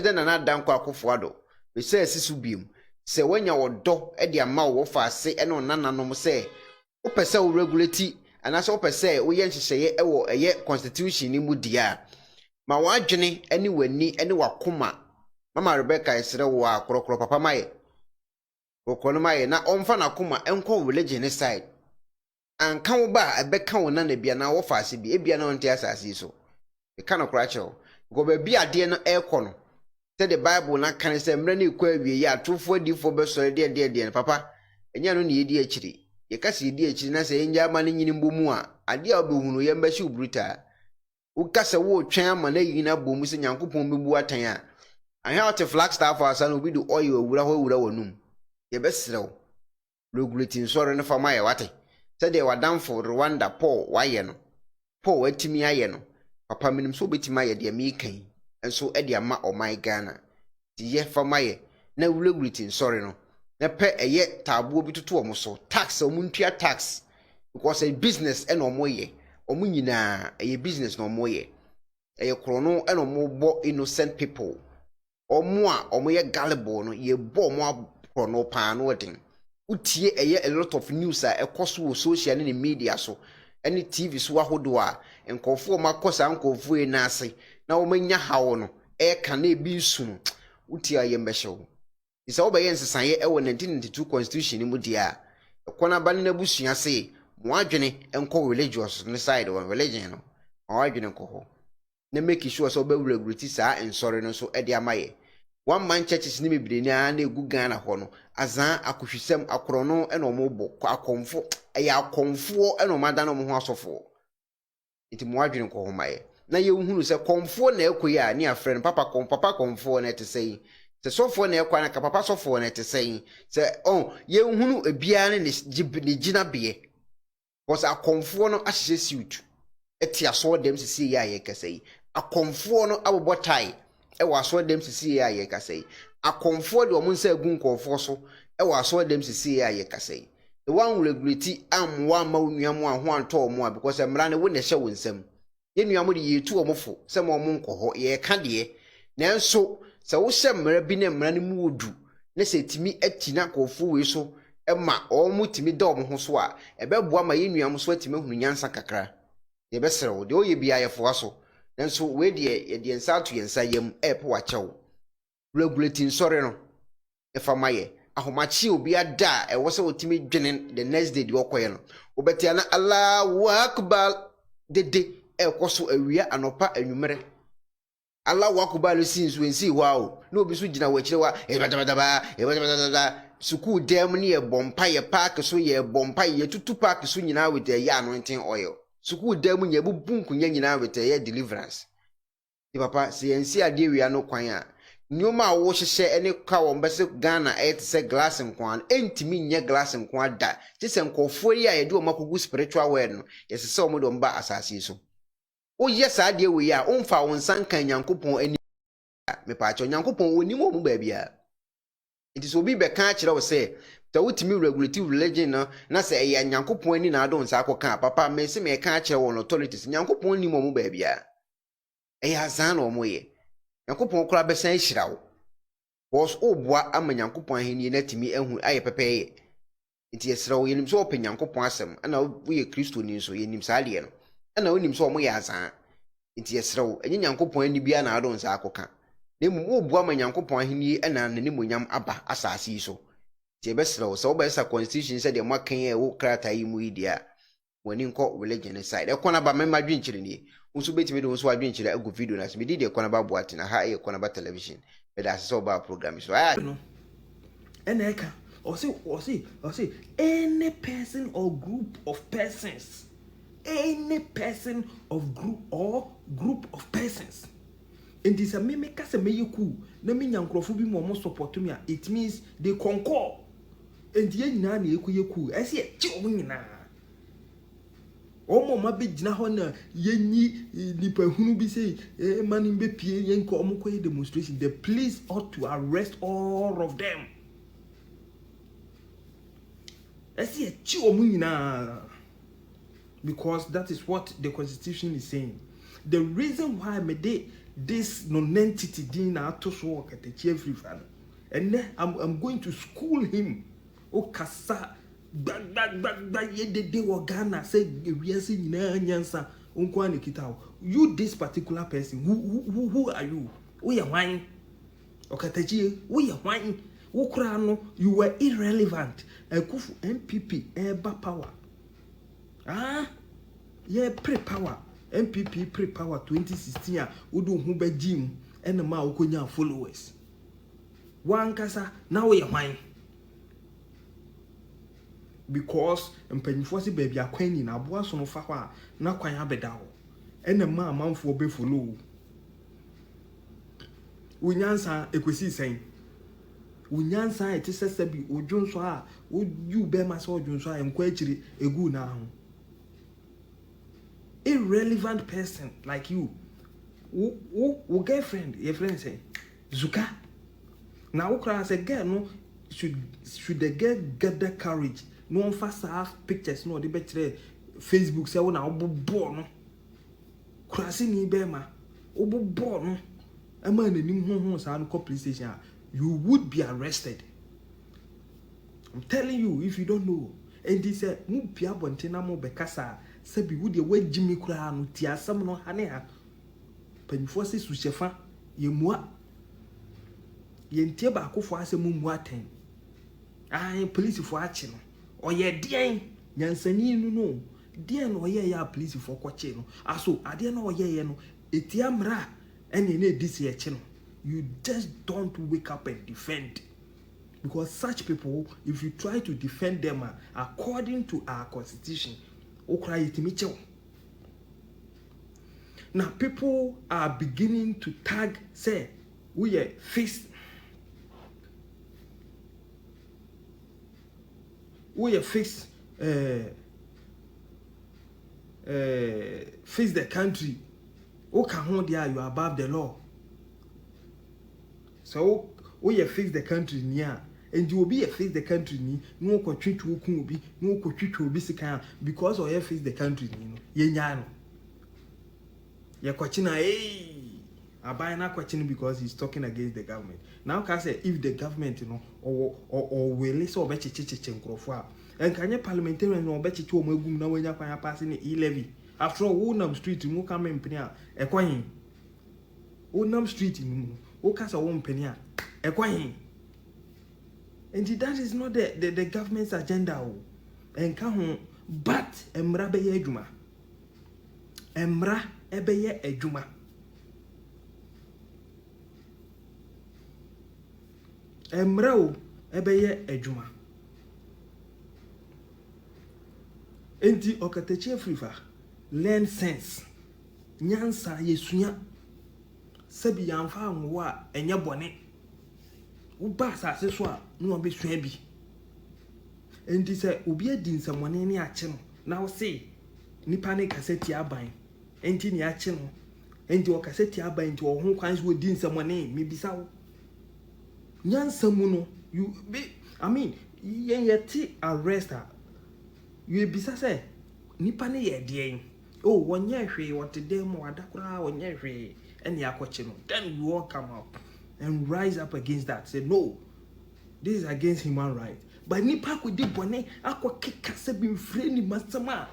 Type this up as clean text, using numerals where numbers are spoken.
President Nana Dankwa Akufo-Addo be say sisu biem say wanya wodo e de ama wo fa ase e no nananom say wo pese wo regulate anase wo pese wo ye nhyehyeye e wo eye constitution ni mu dia ma wadwene ene wani ene wakoma mama Rebecca esere wo akorokoro papa maye kokoro maye na omfa na koma enko religion side anka wo ba ebeka wo na bia na wo fa ase bi ebia na onte asase so e kana kora chewo go ba bia de no ekono say the Bible na kan say mra na ekwa awie ya atofo adifo be sore de papa enya no ne yedi akiri ye kase yedi akiri na say enja ama ne nyini mbomu a ade a obehunu ye mbahye ubruta wo kase wo twen ama na yina bomu se Nyankopon bebu atan a ahia ot Flagstaff asa no bi do oil awura ho awura wanum ye besrew regulating sore no fama ye wate say de wadamfo Rwanda Paul waye no Paul watimi aye no papa minim so betimi aye de mi kan enso e de ama oman Ghana ti ye fama ye na regulating sore no na pe eye tabuo bi tutu omo so tax omuntua tax because a business e no omo ye omo nyina eye business no omo ye eye krono e no omo bo innocent people omo a omo ye gullible no ye bo omo krono pa no odin utie eye a lot of news a ekoso social ne media so any TV so ahodo a enkofo makosa enkofo e na ase na wo manya hawo no e ka na ebi nsu no utie aye mbehyew isa obaye nsesan ye e wo 1992 constitution mu dia ekona ba na busua se mo adwene enko religious ne side one religion no mo adwene ko ho na make sure so be regulate saa ensore no so e de amaye one man churches ni mebre ni a na egu Ghana ho no azan akohwisem akrono e no mo bo akomfo e ya akomfo e no mada no mo ho asofo nti mo adwene ko ho maye na ye hunu se komfo na ekoyi a ni afre no papa komfo na te sei se sofo na ekwa na ka papa sofo na te sei se ye hunu ebia ne gina be because akomfo no ahyehye suit etia so dem sisi ya ye kasei akomfo no abobotai e waso dem sisi ya ye kasei akomfo de omun se gu nkofo so e waso dem sisi ya ye kasei the one regulate am wa ma onuam aho anto omo because emra ne wo ne hye wonsam ye nuam de yetu omofo se mo omo nkoho ye ka de nanso se wo hye mra bi ne mra ne mu odu ne se timi atina kofo we so ema omo timi da omo ho so a ebeboa ma ye nuam so atimi hunu nyansa kakra ye besrew de oye bia ye fo aso nanso we de ye de nsa to ye nsa yam epo wa chew regulating sore no e fama ye ahomachi obi ada e wo se otimi dwene the next day de okoye no obetia na Allahu Akbar dede e koso awia anopa anwumere Allahu Akbar sinsu ensi wow na obi so gina wachire wa e suku dem ne ye bompa ye park so ye bompa ye tutu park so nyina with ye anointing oil suku dem nye bubu nkunya nyina with ye deliverance di papa se yensi ade wia no kwan a nyoma wo hyehye ene ka wo mbese Ghana e te se glass nkwan entimi nye glass nkwan da te se nkofo yi a ye de o makogu spiritual world no yese se o mo do mba asase so o yes ade we ya o mfa wo nsan kan Nyankopon ani me pa acho Nyankopon oni mo mu ba bia it is obi be kan kire wo se ta wutimi regulative religion no na se e Nyankopon ani na ado nsa akoka papa me se me kan kire wo authorities Nyankopon ni mo mu ba bia e ya zan no mo ye Nyankopon kura besan hirawo was obua ama Nyankopon aheni na timi ehu aye pepeye nti yesrawo yenim so ope Nyankopon asem ana wo ye Kristo ni so yenim saade no ana wonim so omo ye azan nti yesrawo enye Nyankopon ani bia na ado nsa akoka na mu obua ama Nyankopon aheni ana nanimonyam aba asase so ti ebesrawo so obesa constitution said de makan ye wo krata yi mu idia wani nko religion side e kona ba mema dwinkyire ni unsu betimi de unsu adwinkyire agu video na se de kona ba boate na ha e kona ba television be da se ba program so no eneka or say any person or group of persons of persons and this a me kase me yiku na me nyankrofo bi mo support me it means they concur and ye nyina na yeku ese e chi omo nyina omo ma be gina ho na yenyi nipa hunu bi say mani be pie yenko omo koy demonstration the police ought to arrest all of them ese e chi omo nyina because that is what the constitution is saying. The reason why me dey this non-entity din na ato so okatachi afrifa no. And then I'm going to school him. O kasa gba ye de wo Ghana say ewiase nyina nyansa onko an kita. You this particular person, who are you? We are wine. Okatachi, we are wine. Wo kra no, you were irrelevant. Ekufu MPP eba power. Ah, yeah, pre-power. MPP pre-power 2016 a udu hu be gym and ma okonya followers. One kasa now we are wine. Because mpanyifo se baby akwan na aboa so no fa ho a na kwan abeda ho. And ma amanfo be follow. Unyansa ekwesi sen. Unyansa etise bi odwonso a you be ma so odwonso a enko akiri egu na ho. Irrelevant person like you. Who girlfriend, your friend say, Zuka. Now, as a girl, no, should the girl get the courage? No one fast have pictures, no, the better Facebook say, oh, now, born. Crossing in Bema, oh, born. A man in new homes and police station, you would be arrested. I'm telling you, if you don't know. And this said, Mupia Bontenamo Becassa. Sabi would you wait Jimmy Crown, Tia some no hanea. Penforces to Chefa, ye moi. Yen teba for us a mumwaten. I police for action. Or ye dear Yansani no. Dear no ye ya police for coaching. Also, I didn't know ye no. Etiamra and ye need this year channel. You just don't wake up and defend. Because such people, if you try to defend them according to our constitution, now people are beginning to tag, say, we are face the country. Okay, you are above the law. So we are face the country near. And you will be a face the country ni no ko twetwe oku obi no ko twetwe obi sika because or face the country ni no ye nya no ye kwachina abai na kwachina because he's talking against the government. Now can say if the government you know or will listen obe chichichi nkrofo a enkanye parliamentarian no obe chichi o magum na wanya kwanya pass ni e-levy. After all Wonam street mu ka mempeni a ekwan Wonam street mu wo kasa wo mpeni a ekwan. And that is not the government's agenda. And kahon, but emra beye ejuma. Emra ebeye ejuma. Emra ebeye ejuma. Enti okateche frifa. Learn sense. Nyansa yesunya. Sebi yamfa nwa enye bone. Uba sa se so a no be sua bi enti se obi adi nsamone ne ache no na wo se nipa ne kaseti aban enti ne ache no enti o kaseti aban enti o ho kwan so odi nsamone me bisa wo nyansamu no you be I mean yeti arrest her you bisa se nipa ne ye de oh wonye hwe wote dem wadakora wonye hwe ene akoche no then you all come out and rise up against that. Say no, this is against human rights. But nipa ko di bone akwa keka se bi mfre ni masama